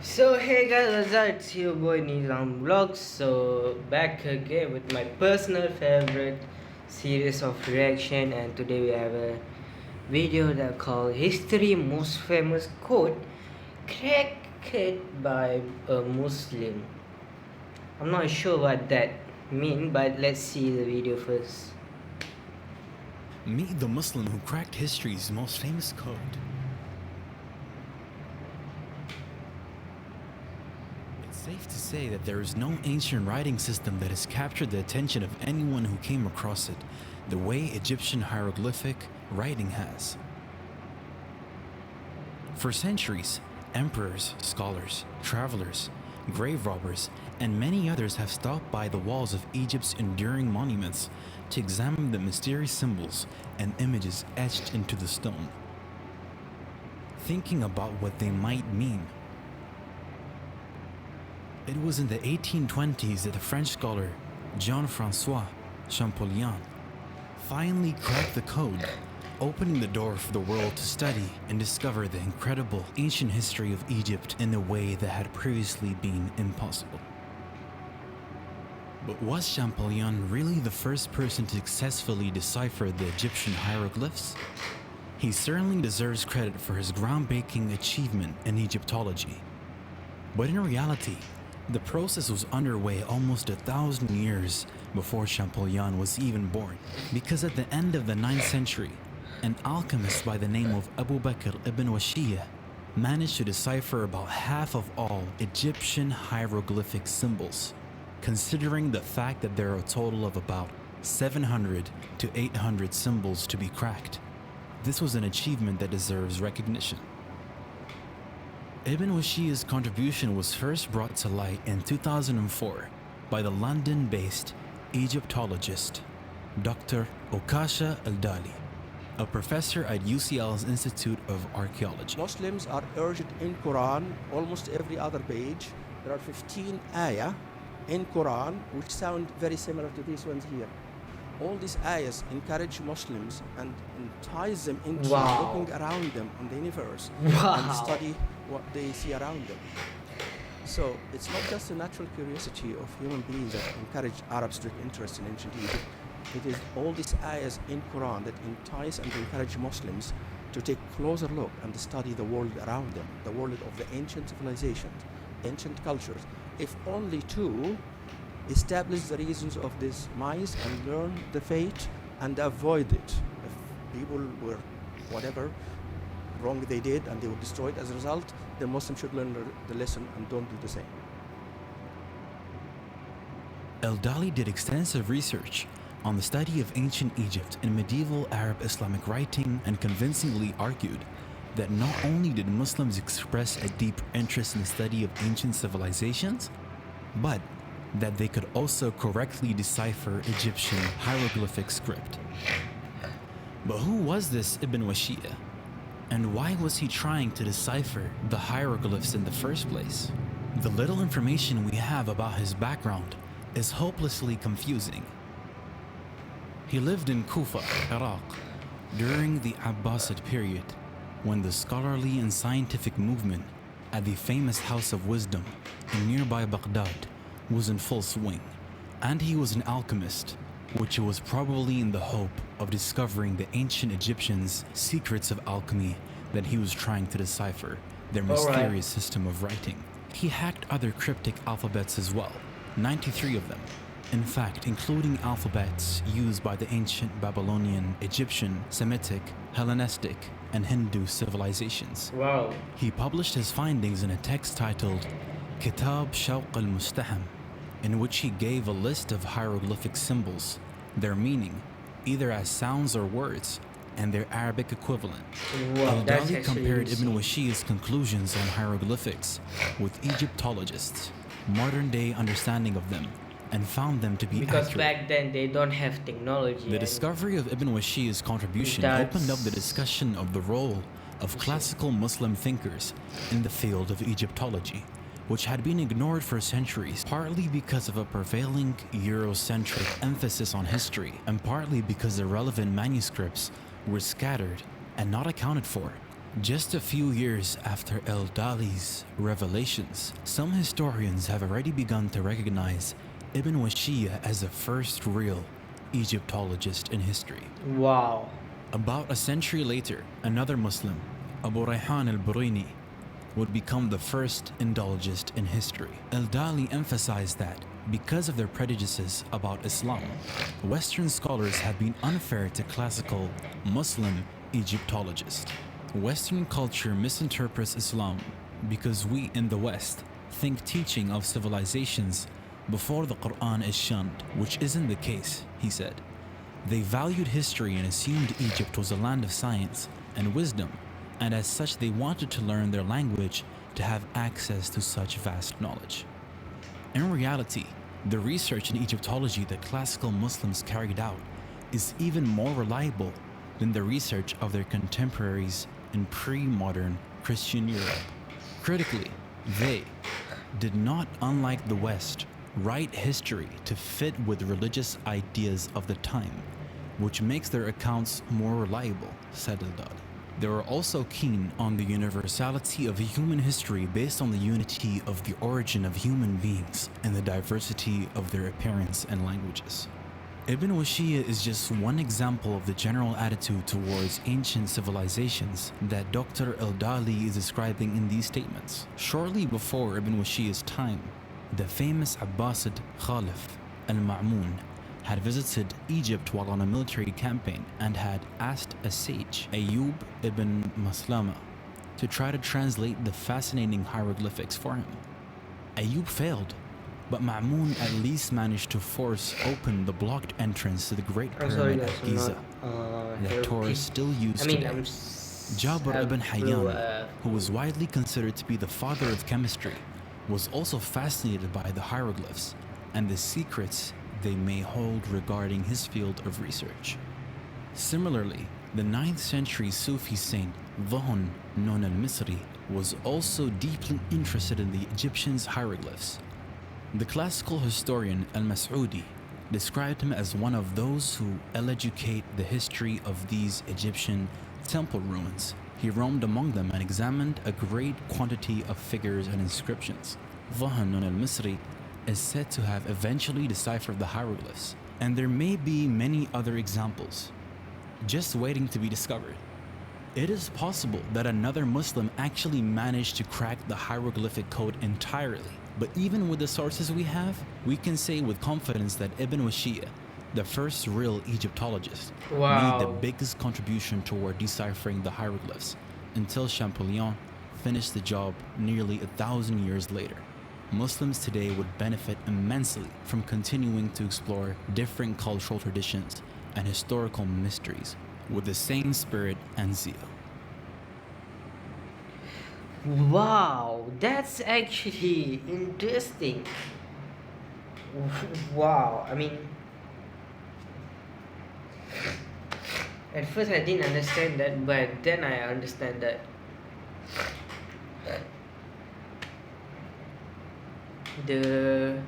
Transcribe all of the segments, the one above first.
So hey guys, what's up? It's your boy Nizam Vlogs. So back again with my personal favorite series of reaction, and today we have a video that called History Most Famous Quote Cracked by a Muslim. I'm not sure what that mean, but let's see the video first. Meet the Muslim who cracked history's most famous code. It's safe to say that there is no ancient writing system that has captured the attention of anyone who came across it the way Egyptian hieroglyphic writing has. For centuries, emperors, scholars, travelers, grave robbers, and many others have stopped by the walls of Egypt's enduring monuments to examine the mysterious symbols and images etched into the stone, thinking about what they might mean. It was in the 1820s that the French scholar Jean-François Champollion finally cracked the code, opening the door for the world to study and discover the incredible ancient history of Egypt in a way that had previously been impossible. But was Champollion really the first person to successfully decipher the Egyptian hieroglyphs? He certainly deserves credit for his groundbreaking achievement in Egyptology. But in reality, the process was underway almost 1,000 years before Champollion was even born, because at the end of the 9th century, an alchemist by the name of Abu Bakr ibn Washiyah managed to decipher about half of all Egyptian hieroglyphic symbols, considering the fact that there are a total of about 700 to 800 symbols to be cracked. This was an achievement that deserves recognition. Ibn Washiyah's contribution was first brought to light in 2004 by the London-based Egyptologist Dr. Okasha Al-Dali, a professor at UCL's Institute of Archaeology. Muslims are urged in Quran, almost every other page. There are 15 ayah in Quran which sound very similar to these ones here. All these ayahs encourage Muslims and ties them into looking around them in the universe and study what they see around them. So it's not just a natural curiosity of human beings that encourage Arabs to take interest in ancient Egypt. It is all these ayahs in Quran that entice and encourage Muslims to take closer look and study the world around them, the world of the ancient civilizations, ancient cultures, if only to establish the reasons of this mice and learn the fate and avoid it. If people were whatever wrong they did and they were destroyed as a result, the Muslims should learn the lesson and don't do the same. Al-Dali did extensive research on the study of ancient Egypt and medieval Arab Islamic writing and convincingly argued that not only did Muslims express a deep interest in the study of ancient civilizations, but that they could also correctly decipher Egyptian hieroglyphic script. But who was this Ibn Washiyah? And why was he trying to decipher the hieroglyphs in the first place? The little information we have about his background is hopelessly confusing. He lived in Kufa, Iraq, during the Abbasid period, when the scholarly and scientific movement at the famous House of Wisdom in nearby Baghdad was in full swing. And he was an alchemist, which was probably in the hope of discovering the ancient Egyptians' secrets of alchemy that he was trying to decipher their mysterious system of writing. He hacked other cryptic alphabets as well, 93 of them. In fact, including alphabets used by the ancient Babylonian, Egyptian, Semitic, Hellenistic, and Hindu civilizations. Wow. He published his findings in a text titled Kitab Shawq al-Mustaham, in which he gave a list of hieroglyphic symbols, their meaning, either as sounds or words, and their Arabic equivalent. Al-Dali compared Ibn Washiyah's conclusions on hieroglyphics with Egyptologists' modern-day understanding of them, and found them to be because accurate. Back then they don't have technology. The discovery of Ibn Washiyah's contribution opened up the discussion of the role of classical Muslim thinkers in the field of Egyptology, which had been ignored for centuries, partly because of a prevailing Eurocentric emphasis on history, and partly because the relevant manuscripts were scattered and not accounted for. Just a few years after El-Dali's revelations, some historians have already begun to recognize Ibn Washiyya as the first real Egyptologist in history. Wow. About a century later, another Muslim, Abu Rayhan al-Burayni, would become the first Indologist in history. El-Dali emphasized that because of their prejudices about Islam, Western scholars have been unfair to classical Muslim Egyptologists. Western culture misinterprets Islam because we in the West think teaching of civilizations before the Quran is shunned, which isn't the case, he said. They valued history and assumed Egypt was a land of science and wisdom, and as such they wanted to learn their language to have access to such vast knowledge. In reality, the research in Egyptology that classical Muslims carried out is even more reliable than the research of their contemporaries in pre-modern Christian Europe. Critically, they did not, unlike the West, write history to fit with religious ideas of the time, which makes their accounts more reliable, said El-Dali. They were also keen on the universality of human history based on the unity of the origin of human beings and the diversity of their appearance and languages. Ibn Washiyya is just one example of the general attitude towards ancient civilizations that Dr. El-Dali is describing in these statements. Shortly before Ibn Washiyya's time, the famous Abbasid Khalif al-Ma'mun had visited Egypt while on a military campaign and had asked a sage, Ayyub ibn Maslama, to try to translate the fascinating hieroglyphics for him. Ayyub failed, but Ma'mun at least managed to force open the blocked entrance to the Great Pyramid at Giza that tourists still use today. Jabir ibn Hayyan, who was widely considered to be the father of chemistry, was also fascinated by the hieroglyphs and the secrets they may hold regarding his field of research. Similarly, the 9th century Sufi saint Dhun Nun al-Misri was also deeply interested in the Egyptians' hieroglyphs. The classical historian al-Mas'udi described him as one of those who educate the history of these Egyptian temple ruins. He roamed among them and examined a great quantity of figures and inscriptions. Dhun Nun al-Misri is said to have eventually deciphered the hieroglyphs, and there may be many other examples just waiting to be discovered. It is possible that another Muslim actually managed to crack the hieroglyphic code entirely, but even with the sources we have, we can say with confidence that Ibn Washiyya, the first real Egyptologist, made the biggest contribution toward deciphering the hieroglyphs until Champollion finished the job nearly 1,000 years later. Muslims today would benefit immensely from continuing to explore different cultural traditions and historical mysteries with the same spirit and zeal. Wow, that's actually interesting. Wow, I mean, at first I didn't understand that, but then I understand that. The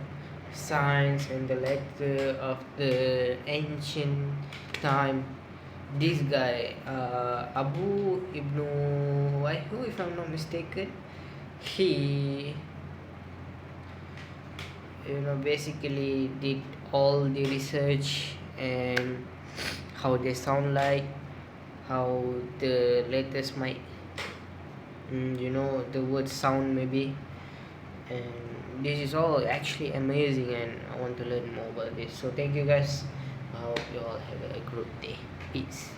science and the letter of the ancient time, this guy, Abu Ibn Wayhu, if I'm not mistaken, he basically did all the research and how they sound like, how the letters might the words sound maybe, and this is all actually amazing and I want to learn more about this. So thank you guys. I hope you all have a good day. Peace.